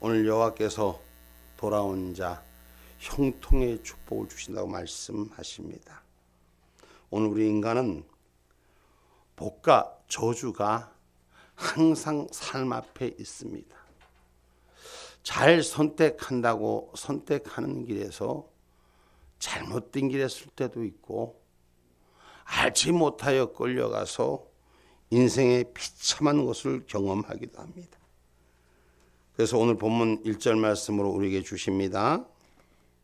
오늘 여호와께서 돌아온 자 형통의 축복을 주신다고 말씀하십니다. 오늘 우리 인간은 복과 저주가 항상 삶 앞에 있습니다. 잘 선택한다고 선택하는 길에서 잘못된 길에 쓸 때도 있고, 알지 못하여 끌려가서 인생의 비참한 것을 경험하기도 합니다. 그래서 오늘 본문 1절 말씀으로 우리에게 주십니다.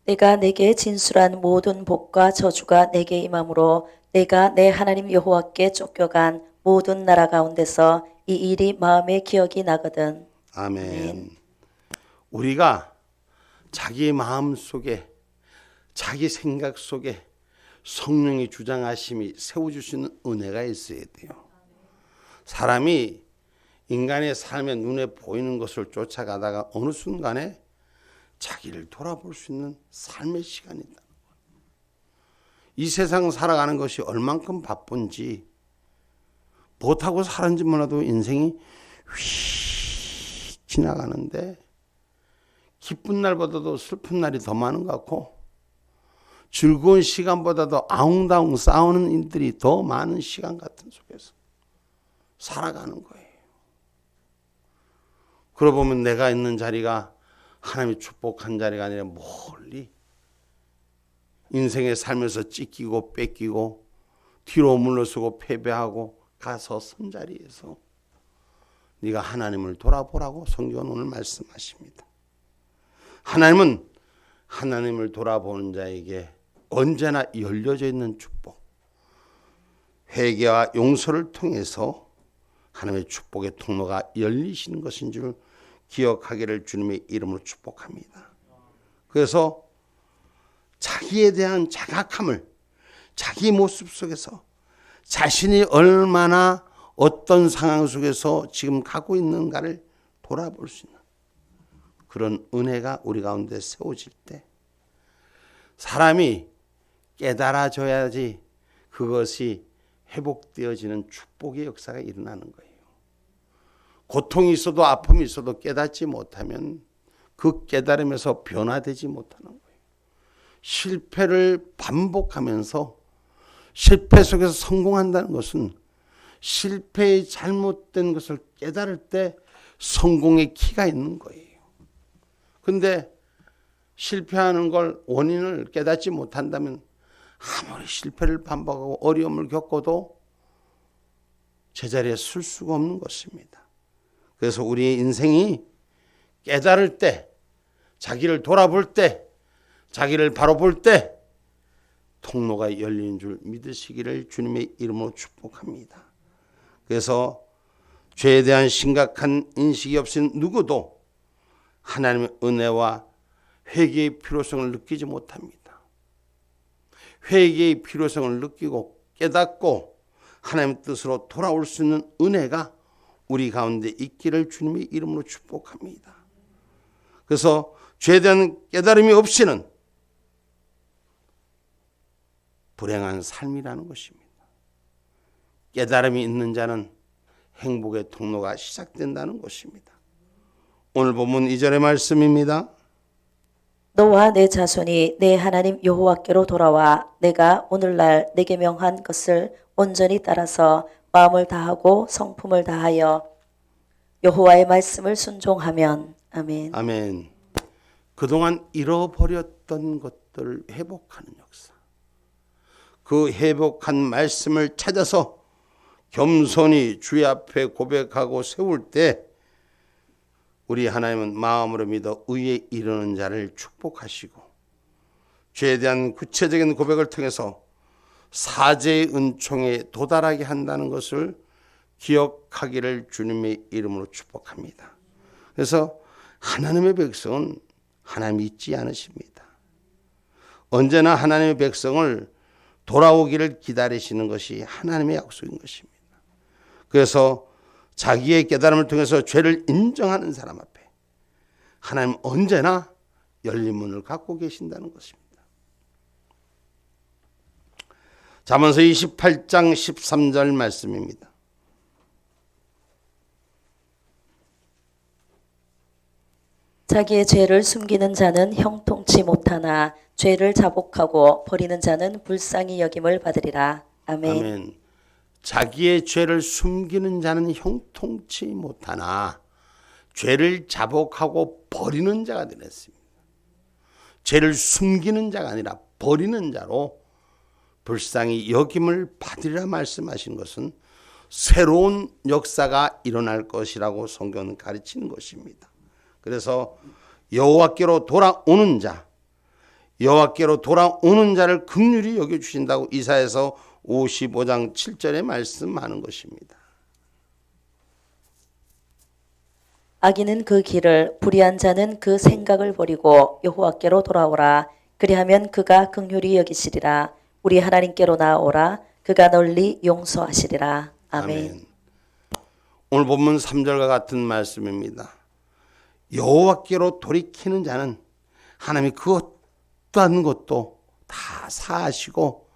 내가 내게 진술한 모든 복과 저주가 내게 임함으로 내가 내 하나님 여호와께 쫓겨간 모든 나라 가운데서 이 일이 마음에 기억이 나거든. 아멘. 우리가 자기 마음 속에, 자기 생각 속에 성령의 주장하심이 세워주시는 은혜가 있어야 돼요. 사람이 인간의 삶에 눈에 보이는 것을 쫓아가다가 어느 순간에 자기를 돌아볼 수 있는 삶의 시간이다. 이 세상 살아가는 것이 얼만큼 바쁜지, 못하고 살았는지 몰라도 인생이 휙 지나가는데 기쁜 날보다도 슬픈 날이 더 많은 것 같고, 즐거운 시간보다도 아웅다웅 싸우는 일들이 더 많은 시간 같은 속에서 살아가는 거예요. 그러고 보면 내가 있는 자리가 하나님이 축복한 자리가 아니라 멀리 인생의 삶에서 찢기고 뺏기고 뒤로 물러서고 패배하고 가서 선 자리에서 네가 하나님을 돌아보라고 성경은 오늘 말씀하십니다. 하나님은 하나님을 돌아보는 자에게 언제나 열려져 있는 축복, 회개와 용서를 통해서 하나님의 축복의 통로가 열리시는 것인 줄 기억하기를 주님의 이름으로 축복합니다. 그래서 자기에 대한 자각함을, 자기 모습 속에서 자신이 얼마나 어떤 상황 속에서 지금 가고 있는가를 돌아볼 수 있는 그런 은혜가 우리 가운데 세워질 때 사람이 깨달아져야지 그것이 회복되어지는 축복의 역사가 일어나는 거예요. 고통이 있어도 아픔이 있어도 깨닫지 못하면 그 깨달음에서 변화되지 못하는 거예요. 실패를 반복하면서 실패 속에서 성공한다는 것은 실패의 잘못된 것을 깨달을 때 성공의 키가 있는 거예요. 근데 실패하는 걸 원인을 깨닫지 못한다면 아무리 실패를 반복하고 어려움을 겪어도 제자리에 설 수가 없는 것입니다. 그래서 우리의 인생이 깨달을 때, 자기를 돌아볼 때, 자기를 바로 볼 때 통로가 열리는 줄 믿으시기를 주님의 이름으로 축복합니다. 그래서 죄에 대한 심각한 인식이 없인 누구도 하나님의 은혜와 회개의 필요성을 느끼지 못합니다. 회개의 필요성을 느끼고 깨닫고 하나님의 뜻으로 돌아올 수 있는 은혜가 우리 가운데 있기를 주님의 이름으로 축복합니다. 그래서 죄에 대한 깨달음이 없이는 불행한 삶이라는 것입니다. 깨달음이 있는 자는 행복의 통로가 시작된다는 것입니다. 오늘 본문 2절의 말씀입니다. 너와 내 자손이 내 하나님 여호와께로 돌아와 내가 오늘날 내게 명한 것을 온전히 따라서 마음을 다하고 성품을 다하여 여호와의 말씀을 순종하면. 아멘. 아멘. 그동안 잃어버렸던 것들을 회복하는 역사. 그 회복한 말씀을 찾아서 겸손히 주의 앞에 고백하고 세울 때 우리 하나님은 마음으로 믿어 의에 이르는 자를 축복하시고 죄에 대한 구체적인 고백을 통해서 사죄의 은총에 도달하게 한다는 것을 기억하기를 주님의 이름으로 축복합니다. 그래서 하나님의 백성은 하나님 잊지 않으십니다. 언제나 하나님의 백성을 돌아오기를 기다리시는 것이 하나님의 약속인 것입니다. 그래서 자기의 깨달음을 통해서 죄를 인정하는 사람 앞에 하나님 언제나 열린 문을 갖고 계신다는 것입니다. 잠언서 28장 13절 말씀입니다. 자기의 죄를 숨기는 자는 형통치 못하나 죄를 자복하고 버리는 자는 불쌍히 여김을 받으리라. 아멘. 아멘. 자기의 죄를 숨기는 자는 형통치 못하나 죄를 자복하고 버리는 자가 되었습니다. 죄를 숨기는 자가 아니라 버리는 자로 불쌍히 여김을 받으리라 말씀하신 것은 새로운 역사가 일어날 것이라고 성경은 가르치는 것입니다. 그래서 여호와께로 돌아오는 자, 여호와께로 돌아오는 자를 긍휼히 여겨주신다고 이사야서 55장 7절에 말씀하는 것입니다. 악인은 그 길을, 불의한 자는 그 생각을 버리고 여호와께로 돌아오라. 그리하면 그가 긍휼히 여기시리라. 우리 하나님께로 나아오라. 그가 널리 용서하시리라. 아멘. 오늘 본문 3절과 같은 말씀입니다. 여호와께로 돌이키는 자는 하나님이 그 어떠한 것도 다 사하시고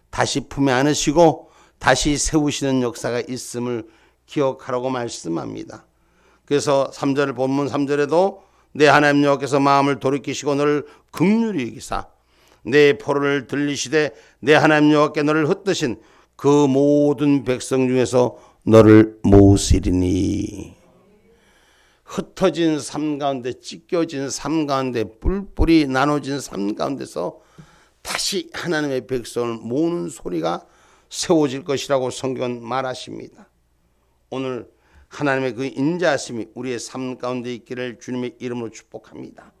다시 품에 안으시고 다시 세우시는 역사가 있음을 기억하라고 말씀합니다. 그래서 3절 본문 3절에도 내 하나님 여호와께서 마음을 돌이키시고 너를 긍휼히 여기사 내 포로를 들리시되 내 하나님 여호와께 너를 흩으신 그 모든 백성 중에서 너를 모으시리니. 흩어진 삶 가운데, 찢겨진 삶 가운데, 뿔뿔이 나눠진 삶 가운데서 다시 하나님의 백성을 모으는 소리가 세워질 것이라고 성경은 말하십니다. 오늘 하나님의 그 인자하심이 우리의 삶 가운데 있기를 주님의 이름으로 축복합니다.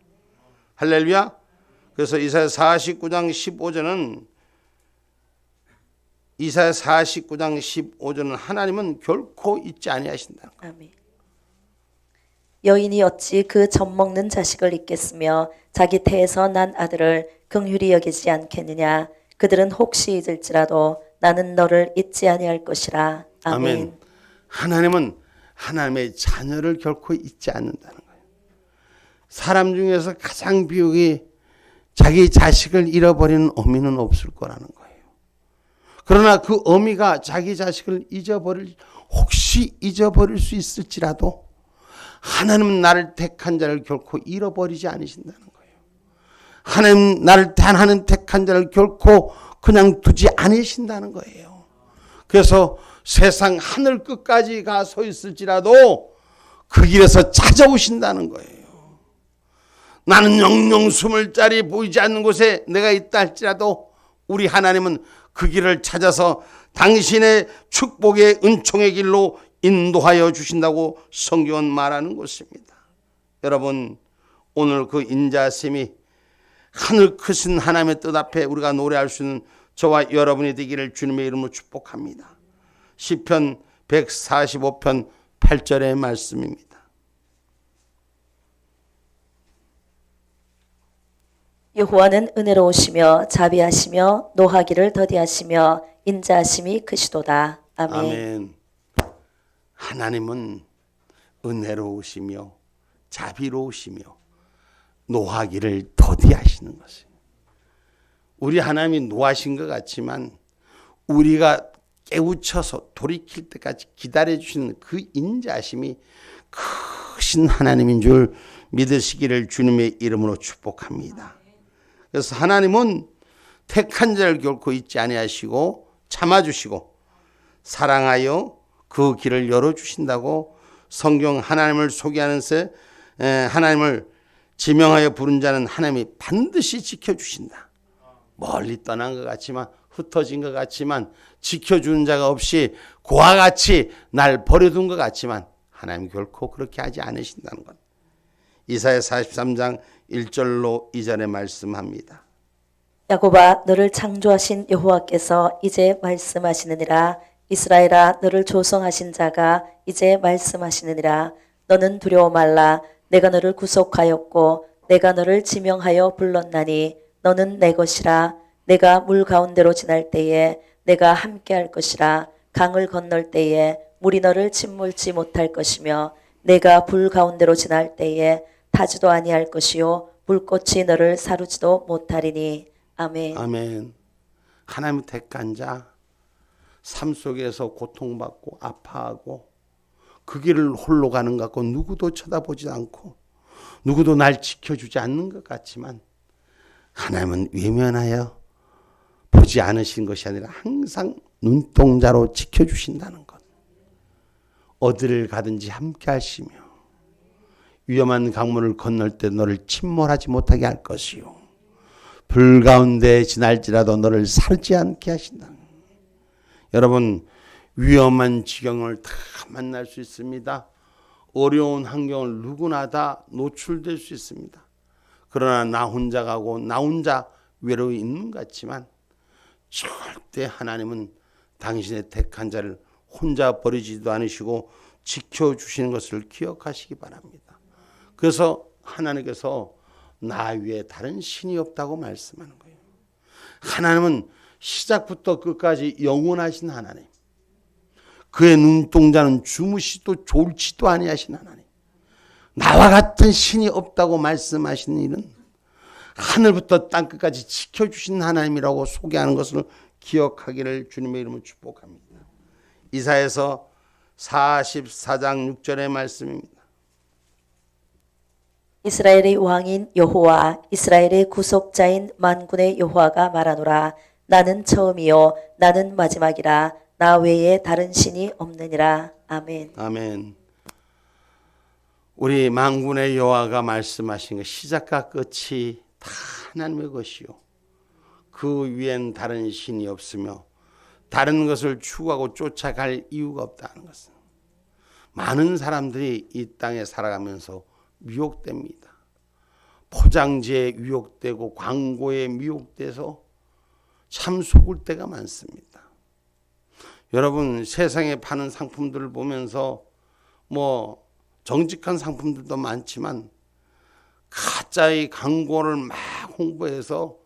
할렐루야. 그래서 이사야 49장 15절은 이사야 49장 15절은 하나님은 결코 잊지 아니하신다. 아멘. 여인이 어찌 그 젖먹는 자식을 잊겠으며 자기 태에서 난 아들을 긍휼히 여기지 않겠느냐. 그들은 혹시 잊을지라도 나는 너를 잊지 아니할 것이라. 아멘. 아멘. 하나님은 하나님의 자녀를 결코 잊지 않는다는 거예요. 사람 중에서 가장 비옥이 자기 자식을 잃어버리는 어미는 없을 거라는 거예요. 그러나 그 어미가 자기 자식을 혹시 잊어버릴 수 있을지라도 하나님은 나를 택한 자를 결코 잃어버리지 않으신다는 거예요. 하나님 나를 단하는 택한 자를 결코 그냥 두지 않으신다는 거예요. 그래서 세상 하늘 끝까지 가 서 있을지라도 그 길에서 찾아오신다는 거예요. 나는 영영 숨을 자리 보이지 않는 곳에 내가 있다 할지라도 우리 하나님은 그 길을 찾아서 당신의 축복의 은총의 길로 인도하여 주신다고 성경은 말하는 것입니다. 여러분, 오늘 그 인자심이 하늘 크신 하나님의 뜻 앞에 우리가 노래할 수 있는 저와 여러분이 되기를 주님의 이름으로 축복합니다. 시편 145편 8절의 말씀입니다. 여호와는 은혜로우시며 자비하시며 노하기를 더디하시며 인자하심이 크시도다. 아멘. 아멘. 하나님은 은혜로우시며 자비로우시며 노하기를 더디하시는 것이에요. 우리 하나님이 노하신 것 같지만 우리가 깨우쳐서 돌이킬 때까지 기다려주시는 그 인자하심이 크신 하나님인 줄 믿으시기를 주님의 이름으로 축복합니다. 그래서 하나님은 택한 자를 결코 잊지 아니하시고 참아주시고 사랑하여 그 길을 열어주신다고 성경 하나님을 소개하는 새 하나님을 지명하여 부른 자는 하나님이 반드시 지켜주신다. 멀리 떠난 것 같지만 흩어진 것 같지만 지켜주는 자가 없이 고와 같이 날 버려둔 것 같지만 하나님 결코 그렇게 하지 않으신다는 것. 이사야 43장 1절로 2절에 말씀합니다. 야곱아 너를 창조하신 여호와께서 이제 말씀하시느니라. 이스라엘아 너를 조성하신 자가 이제 말씀하시느니라. 너는 두려워 말라. 내가 너를 구속하였고 내가 너를 지명하여 불렀나니 너는 내 것이라. 내가 물 가운데로 지날 때에 내가 함께할 것이라. 강을 건널 때에 물이 너를 짓물지 못할 것이며 내가 불 가운데로 지날 때에 타지도 아니할 것이요 불꽃이 너를 사르지도 못하리니. 아멘. 아멘. 하나님 택한 자, 삶 속에서 고통받고 아파하고 그 길을 홀로 가는 것 같고 누구도 쳐다보지 않고 누구도 날 지켜주지 않는 것 같지만 하나님은 외면하여 보지 않으신 것이 아니라 항상 눈동자로 지켜주신다는 것. 어디를 가든지 함께 하시며 위험한 강물을 건널 때 너를 침몰하지 못하게 할 것이요 불 가운데 지날지라도 너를 살지 않게 하신다. 여러분, 위험한 지경을 다 만날 수 있습니다. 어려운 환경을 누구나 다 노출될 수 있습니다. 그러나 나 혼자 가고 나 혼자 외로이 있는 것 같지만 절대 하나님은 당신의 택한 자를 혼자 버리지도 않으시고 지켜주시는 것을 기억하시기 바랍니다. 그래서 하나님께서 나 위에 다른 신이 없다고 말씀하는 거예요. 하나님은 시작부터 끝까지 영원하신 하나님. 그의 눈동자는 주무시도 졸지도 아니하신 하나님. 나와 같은 신이 없다고 말씀하신 일은 하늘부터 땅끝까지 지켜주신 하나님이라고 소개하는 것을 기억하기를 주님의 이름으로 축복합니다. 이사야서 44장 6절의 말씀입니다. 이스라엘의 왕인 여호와 이스라엘의 구속자인 만군의 여호와가 말하노라. 나는 처음이요 나는 마지막이라. 나 외에 다른 신이 없느니라. 아멘. 아멘. 우리 만군의 여호와가 말씀하신 것 시작과 끝이 다 하나님의 것이요 그 위엔 다른 신이 없으며 다른 것을 추구하고 쫓아갈 이유가 없다는 것은 많은 사람들이 이 땅에 살아가면서 미혹됩니다. 포장지에 미혹되고 광고에 미혹돼서 참 속을 때가 많습니다. 여러분, 세상에 파는 상품들을 보면서 정직한 상품들도 많지만 가짜의 광고를 막 홍보해서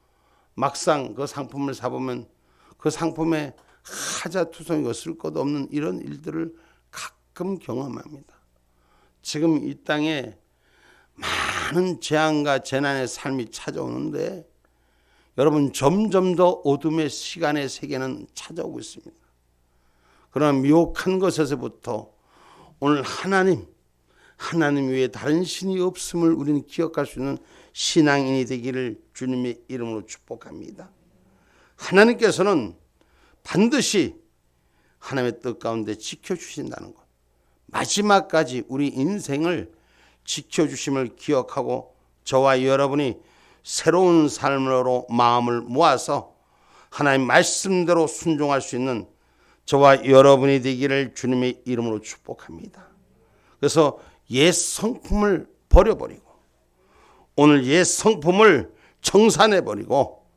막상 그 상품을 사보면 그 상품에 하자투성이고 쓸 것 없는 이런 일들을 가끔 경험합니다. 지금 이 땅에 많은 재앙과 재난의 삶이 찾아오는데 여러분 점점 더 어둠의 시간의 세계는 찾아오고 있습니다. 그러나 미혹한 것에서부터 오늘 하나님 외에 다른 신이 없음을 우리는 기억할 수 있는 신앙인이 되기를 주님의 이름으로 축복합니다. 하나님께서는 반드시 하나님의 뜻 가운데 지켜주신다는 것, 마지막까지 우리 인생을 지켜주심을 기억하고 저와 여러분이 새로운 삶으로 마음을 모아서 하나님 말씀대로 순종할 수 있는 저와 여러분이 되기를 주님의 이름으로 축복합니다. 그래서 옛 성품을 버려버리고 오늘 옛 성품을 청산해버리고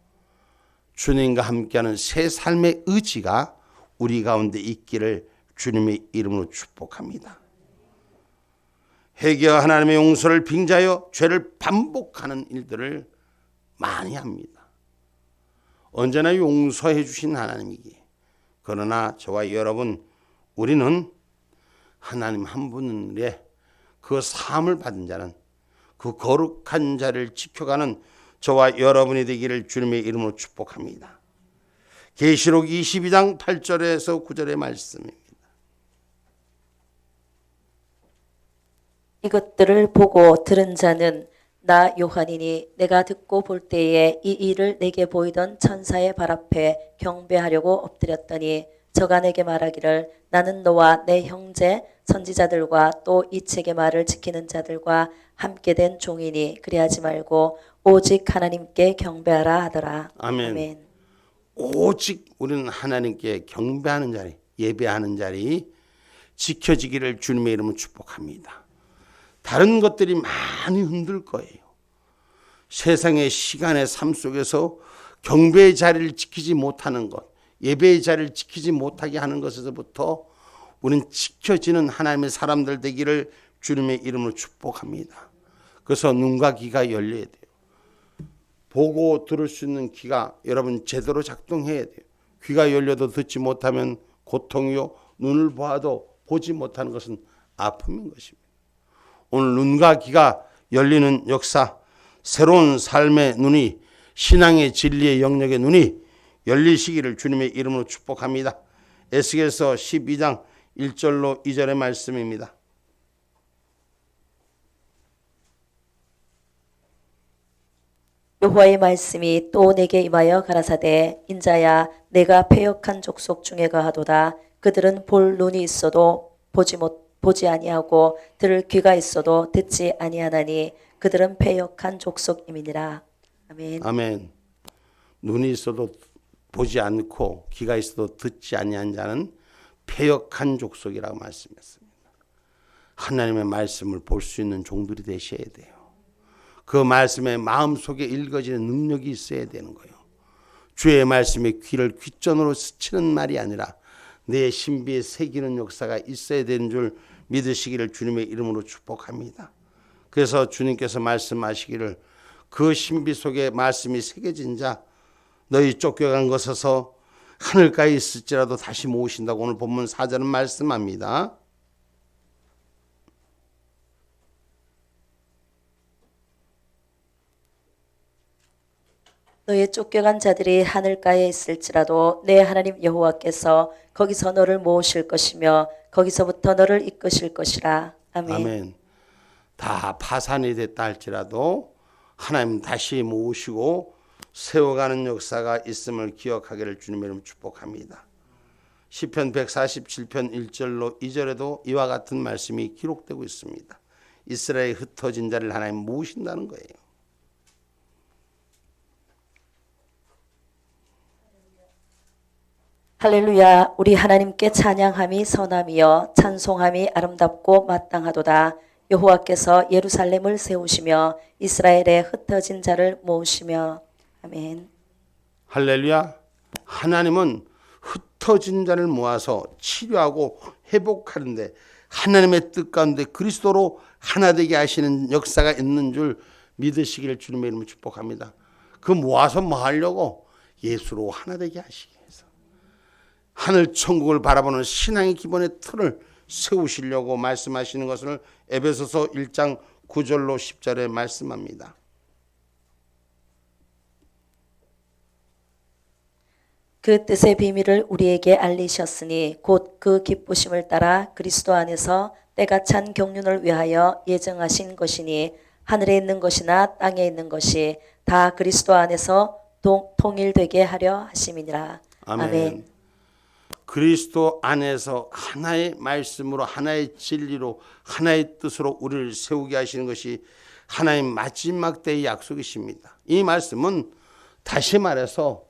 주님과 함께하는 새 삶의 의지가 우리 가운데 있기를 주님의 이름으로 축복합니다. 회개와 하나님의 용서를 빙자하여 죄를 반복하는 일들을 많이 합니다. 언제나 용서해 주신 하나님이기에 그러나 저와 여러분 우리는 하나님 한 분의 그 사함을 받은 자는 그 거룩한 자를 지켜가는 저와 여러분이 되기를 주님의 이름으로 축복합니다. 계시록 22장 8절에서 9절의 말씀입니다. 이것들을 보고 들은 자는 나 요한이니 내가 듣고 볼 때에 이 일을 내게 보이던 천사의 발 앞에 경배하려고 엎드렸더니 저가 내게 말하기를 나는 너와 내 형제 선지자들과 또 이 책의 말을 지키는 자들과 함께 된 종이니 그리하지 말고 오직 하나님께 경배하라 하더라. 아멘. 아멘. 오직 우리는 하나님께 경배하는 자리, 예배하는 자리 지켜지기를 주님의 이름으로 축복합니다. 다른 것들이 많이 흔들 거예요. 세상의 시간의 삶 속에서 경배의 자리를 지키지 못하는 것, 예배의 자리를 지키지 못하게 하는 것에서부터 우리는 지켜지는 하나님의 사람들 되기를 주님의 이름으로 축복합니다. 그래서 눈과 귀가 열려야 돼요. 보고 들을 수 있는 귀가 여러분 제대로 작동해야 돼요. 귀가 열려도 듣지 못하면 고통이요, 눈을 보아도 보지 못하는 것은 아픔인 것입니다. 오늘 눈과 귀가 열리는 역사, 새로운 삶의 눈이, 신앙의 진리의 영역의 눈이 열리시기를 주님의 이름으로 축복합니다. 에스겔서 12장 1절로 2절의 말씀입니다. 여호와의 말씀이 또 내게 임하여 가라사대 인자야 내가 패역한 족속 중에 거하도다. 그들은 볼 눈이 있어도 보지 아니하고 들을 귀가 있어도 듣지 아니하나니 그들은 패역한 족속임이니라. 아멘. 아멘. 눈이 있어도 보지 않고 귀가 있어도 듣지 아니한 자는 패역한 족속이라고 말씀했습니다. 하나님의 말씀을 볼 수 있는 종들이 되셔야 돼요. 그 말씀의 마음속에 읽어지는 능력이 있어야 되는 거예요. 주의 말씀에 귀를 귓전으로 스치는 말이 아니라 내 신비에 새기는 역사가 있어야 되는 줄 믿으시기를 주님의 이름으로 축복합니다. 그래서 주님께서 말씀하시기를 그 신비 속에 말씀이 새겨진 자 너희 쫓겨간 것에서 하늘가에 있을지라도 다시 모으신다고 오늘 본문 4절은 말씀합니다. 너의 쫓겨간 자들이 하늘가에 있을지라도 내 하나님 여호와께서 거기서 너를 모으실 것이며 거기서부터 너를 이끄실 것이라. 아멘. 아멘. 다 파산이 됐다 할지라도 하나님 다시 모으시고 세워가는 역사가 있음을 기억하기를 주님의 이름으로 축복합니다. 시편 147편 1절로 2절에도 이와 같은 말씀이 기록되고 있습니다. 이스라엘에 흩어진 자를 하나님 모으신다는 거예요. 할렐루야. 우리 하나님께 찬양함이 선함이여 찬송함이 아름답고 마땅하도다. 여호와께서 예루살렘을 세우시며 이스라엘에 흩어진 자를 모으시며. 아멘. 할렐루야. 하나님은 흩어진 자를 모아서 치료하고 회복하는데 하나님의 뜻 가운데 그리스도로 하나 되게 하시는 역사가 있는 줄 믿으시기를 주님의 이름으로 축복합니다. 그 모아서 뭐 하려고? 예수로 하나 되게 하시기 위해서. 하늘 천국을 바라보는 신앙의 기본의 틀을 세우시려고 말씀하시는 것을 에베소서 1장 9절로 10절에 말씀합니다. 그 뜻의 비밀을 우리에게 알리셨으니 곧 그 기쁘심을 따라 그리스도 안에서 때가 찬 경륜을 위하여 예정하신 것이니 하늘에 있는 것이나 땅에 있는 것이 다 그리스도 안에서 통일되게 하려 하심이니라. 아멘. 아멘. 그리스도 안에서 하나의 말씀으로 하나의 진리로 하나의 뜻으로 우리를 세우게 하시는 것이 하나님 마지막 때의 약속이십니다. 이 말씀은 다시 말해서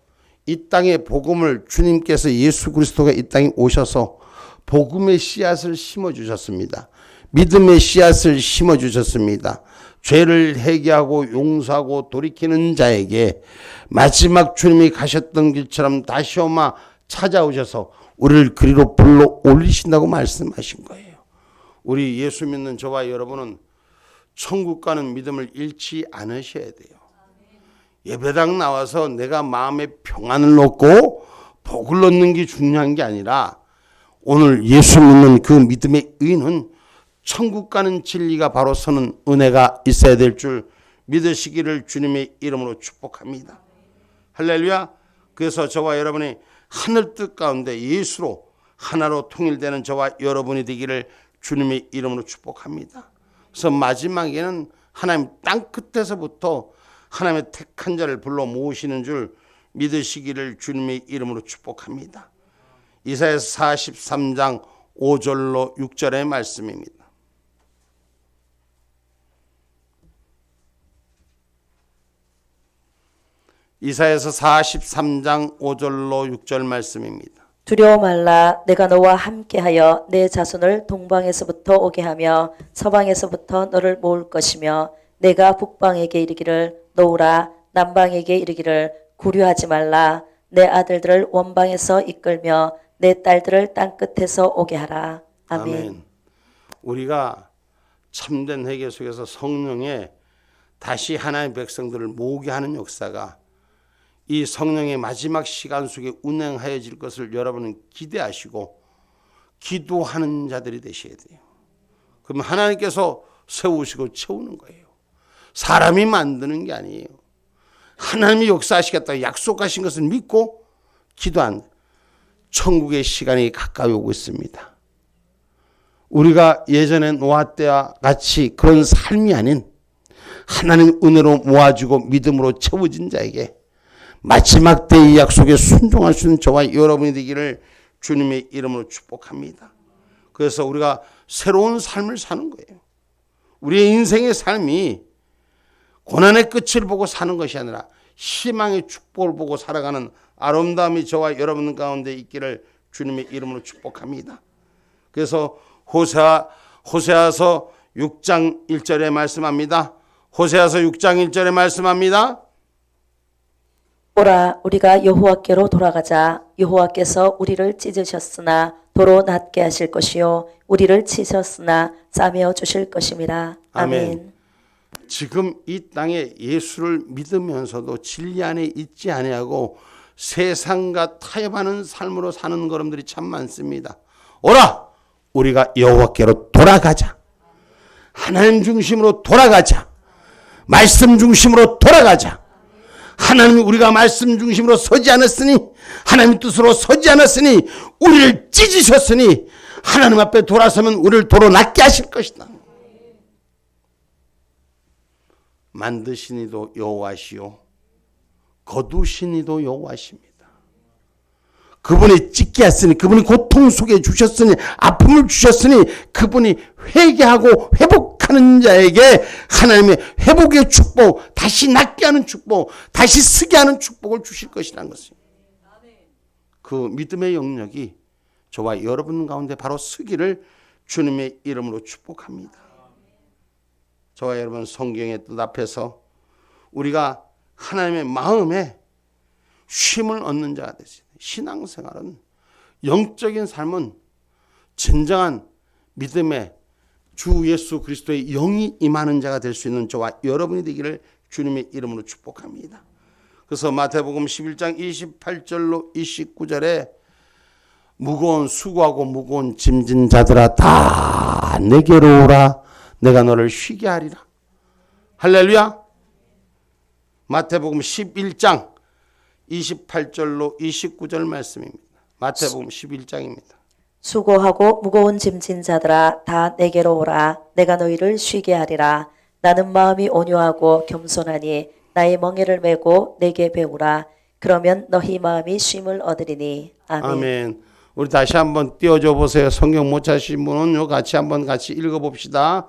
이 땅의 복음을 주님께서 예수 그리스도가 이 땅에 오셔서 복음의 씨앗을 심어주셨습니다. 믿음의 씨앗을 심어주셨습니다. 죄를 회개하고 용서하고 돌이키는 자에게 마지막 주님이 가셨던 길처럼 다시 오마 찾아오셔서 우리를 그리로 불러 올리신다고 말씀하신 거예요. 우리 예수 믿는 저와 여러분은 천국 가는 믿음을 잃지 않으셔야 돼요. 예배당 나와서 내가 마음에 평안을 얻고 복을 얻는 게 중요한 게 아니라 오늘 예수 믿는 그 믿음의 의는 천국 가는 진리가 바로 서는 은혜가 있어야 될 줄 믿으시기를 주님의 이름으로 축복합니다. 할렐루야. 그래서 저와 여러분이 하늘 뜻 가운데 예수로 하나로 통일되는 저와 여러분이 되기를 주님의 이름으로 축복합니다. 그래서 마지막에는 하나님 땅 끝에서부터 하나님의 택한 자를 불러 모으시는 줄 믿으시기를 주님의 이름으로 축복합니다. 이사야서 43장 5절로 6절의 말씀입니다. 이사야서 43장 5절로 6절 말씀입니다. 두려워 말라. 내가 너와 함께하여 내 자손을 동방에서부터 오게 하며 서방에서부터 너를 모을 것이며 내가 북방에게 이르기를 놓으라. 남방에게 이르기를 구류하지 말라. 내 아들들을 원방에서 이끌며 내 딸들을 땅끝에서 오게 하라. 아멘. 아멘. 우리가 참된 회개 속에서 성령의 다시 하나님의 백성들을 모으게 하는 역사가 이 성령의 마지막 시간 속에 운행하여질 것을 여러분은 기대하시고 기도하는 자들이 되셔야 돼요. 그럼 하나님께서 세우시고 채우는 거예요. 사람이 만드는 게 아니에요. 하나님이 역사하시겠다고 약속하신 것을 믿고 기도한 천국의 시간이 가까이 오고 있습니다. 우리가 예전에 노아 때와 같이 그런 삶이 아닌 하나님 은혜로 모아지고 믿음으로 채워진 자에게 마지막 때의 약속에 순종할 수 있는 저와 여러분이 되기를 주님의 이름으로 축복합니다. 그래서 우리가 새로운 삶을 사는 거예요. 우리의 인생의 삶이 고난의 끝을 보고 사는 것이 아니라 희망의 축복을 보고 살아가는 아름다움이 저와 여러분 가운데 있기를 주님의 이름으로 축복합니다. 그래서 호세아서 6장 1절에 말씀합니다. 호세아서 6장 1절에 말씀합니다. 보라, 우리가 여호와께로 돌아가자. 여호와께서 우리를 찢으셨으나 도로 낫게 하실 것이요 우리를 치셨으나 싸매어 주실 것임이라. 아멘. 지금 이 땅에 예수를 믿으면서도 진리 안에 있지 아니하고 세상과 타협하는 삶으로 사는 걸음들이 참 많습니다. 오라, 우리가 여호와께로 돌아가자. 하나님 중심으로 돌아가자. 말씀 중심으로 돌아가자. 하나님, 우리가 말씀 중심으로 서지 않았으니, 하나님 뜻으로 서지 않았으니, 우리를 찢으셨으니 하나님 앞에 돌아서면 우리를 도로 낫게 하실 것이다. 만드신 이도 여호와시요 거두신 이도 여호와십니다. 그분이 찢게 했으니, 그분이 고통 속에 주셨으니, 아픔을 주셨으니, 그분이 회개하고 회복하는 자에게 하나님의 회복의 축복, 다시 낫게 하는 축복, 다시 쓰게 하는 축복을 주실 것이라는 것입니다. 그 믿음의 영역이 저와 여러분 가운데 바로 쓰기를 주님의 이름으로 축복합니다. 저와 여러분, 성경의 뜻 앞에서 우리가 하나님의 마음에 쉼을 얻는 자가 되세요. 신앙생활은, 영적인 삶은 진정한 믿음의 주 예수 그리스도의 영이 임하는 자가 될 수 있는 저와 여러분이 되기를 주님의 이름으로 축복합니다. 그래서 마태복음 11장 28절로 29절에 무거운 수고하고 무거운 짐진 자들아 다 내게로 오라, 내가 너를 쉬게 하리라. 할렐루야. 마태복음 11장 28절로 29절 말씀입니다. 마태복음 11장입니다. 수고하고 무거운 짐진 자들아 다 내게로 오라. 내가 너희를 쉬게 하리라. 나는 마음이 온유하고 겸손하니 나의 멍에를 메고 내게 배우라. 그러면 너희 마음이 쉼을 얻으리니. 아멘. 아멘. 우리 다시 한번 띄워줘 보세요. 성경 못 찾으신 분은 같이 한번 읽어봅시다.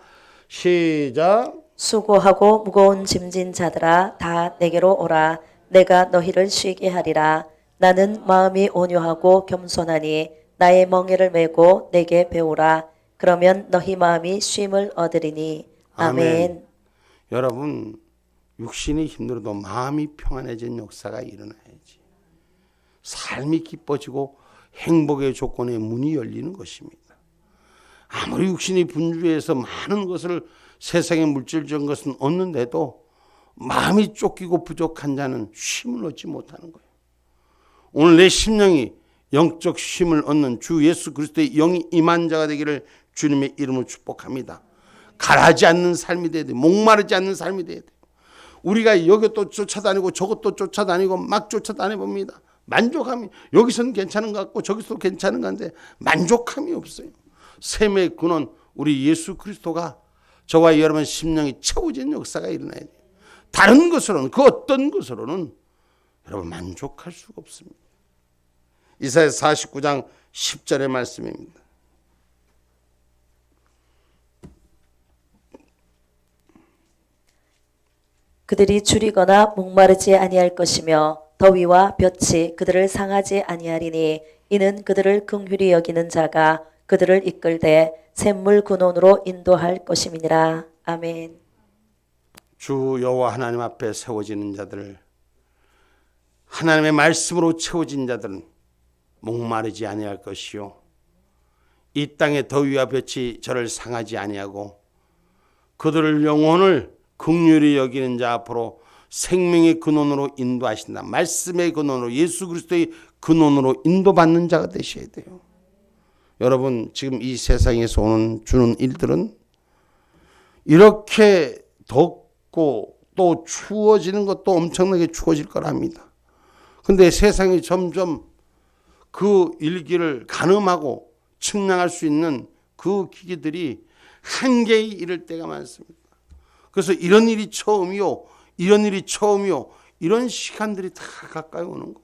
시작. 수고하고 무거운 짐진 자들아 다 내게로 오라. 내가 너희를 쉬게 하리라. 나는 마음이 온유하고 겸손하니 나의 멍에를 메고 내게 배우라. 그러면 너희 마음이 쉼을 얻으리니. 아멘. 여러분, 육신이 힘들어도 마음이 평안해진 역사가 일어나야지. 삶이 기뻐지고 행복의 조건에 문이 열리는 것입니다. 아무리 육신이 분주해서 많은 것을, 세상의 물질적인 것은 얻는데도 마음이 쫓기고 부족한 자는 쉼을 얻지 못하는 거예요. 오늘 내 심령이 영적 쉼을 얻는 주 예수 그리스도의 영이 임한 자가 되기를 주님의 이름으로 축복합니다. 가라지 않는 삶이 돼야 돼요. 목마르지 않는 삶이 돼야 돼요. 우리가 이것도 쫓아다니고 저것도 쫓아다니고 막 쫓아다녀봅니다. 만족함이, 여기서는 괜찮은 것 같고 저기서도 괜찮은 것 같은데 만족함이 없어요. 샘의 근원 우리 예수 그리스도가 저와 여러분 심령이 채워진 역사가 일어나야 돼요. 다른 것으로는, 그 어떤 것으로는 여러분 만족할 수가 없습니다. 이사야 49장 10절의 말씀입니다. 그들이 줄이거나 목마르지 아니할 것이며 더위와 볕이 그들을 상하지 아니하리니 이는 그들을 긍휼히 여기는 자가 그들을 이끌되 샘물 근원으로 인도할 것임이니라. 아멘. 주 여호와 하나님 앞에 세워지는 자들, 하나님의 말씀으로 채워진 자들은 목마르지 아니할 것이요 이 땅의 더위와 볕이 저를 상하지 아니하고 그들을 영혼을 긍휼히 여기는 자 앞으로 생명의 근원으로 인도하신다. 말씀의 근원으로, 예수 그리스도의 근원으로 인도받는 자가 되셔야 돼요. 여러분, 지금 이 세상에서 주는 일들은 이렇게 덥고 또 추워지는 것도 엄청나게 추워질 거랍니다. 근데 세상이 점점 그 일기를 가늠하고 측량할 수 있는 그 기기들이 한계에 이를 때가 많습니다. 그래서 이런 일이 처음이요, 이런 일이 처음이요, 이런 시간들이 다 가까이 오는 거예요.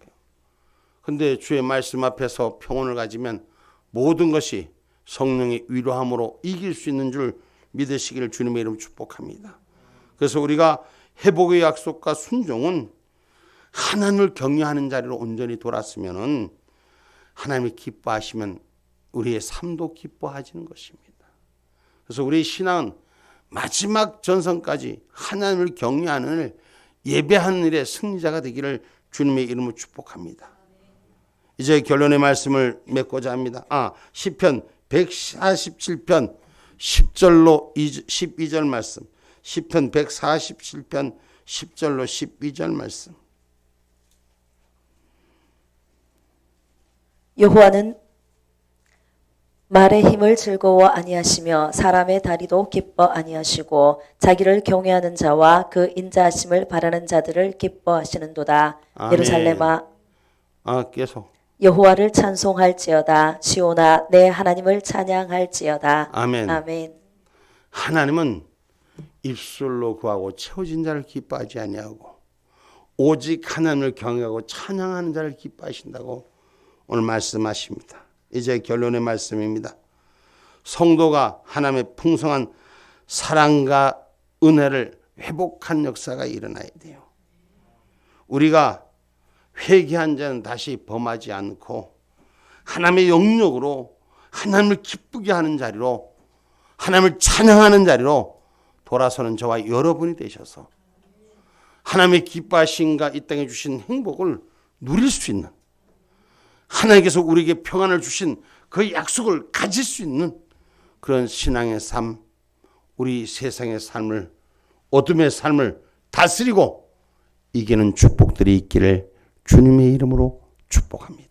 근데 주의 말씀 앞에서 평온을 가지면 모든 것이 성령의 위로함으로 이길 수 있는 줄 믿으시기를 주님의 이름 축복합니다. 그래서 우리가 회복의 약속과 순종은 하나님을 경외하는 자리로 온전히 돌았으면 하나님이 기뻐하시면 우리의 삶도 기뻐하시는 것입니다. 그래서 우리의 신앙은 마지막 전선까지 하나님을 경외하는 일, 예배하는 일의 승리자가 되기를 주님의 이름으로 축복합니다. 이제 결론의 말씀을 맺고자 합니다. 시편 147편 10절로 12절 말씀. 시편 147편 10절로 12절 말씀. 여호와는 말의 힘을 즐거워 아니하시며 사람의 다리도 기뻐 아니하시고 자기를 경외하는 자와 그 인자하심을 바라는 자들을 기뻐하시는도다. 아멘. 예루살렘아 계속. 여호와를 찬송할지어다. 시온아 내 하나님을 찬양할지어다. 아멘. 아멘. 하나님은 입술로 구하고 채워진 자를 기뻐하지 아니하고 오직 하나님을 경외하고 찬양하는 자를 기뻐하신다고 오늘 말씀하십니다. 이제 결론의 말씀입니다. 성도가 하나님의 풍성한 사랑과 은혜를 회복한 역사가 일어나야 돼요. 우리가 회개한 자는 다시 범하지 않고 하나님의 영역으로 하나님을 기쁘게 하는 자리로 하나님을 찬양하는 자리로 돌아서는 저와 여러분이 되셔서 하나님의 기뻐하심과 이 땅에 주신 행복을 누릴 수 있는, 하나님께서 우리에게 평안을 주신 그 약속을 가질 수 있는 그런 신앙의 삶, 우리 세상의 삶을, 어둠의 삶을 다스리고 이기는 축복들이 있기를 주님의 이름으로 축복합니다.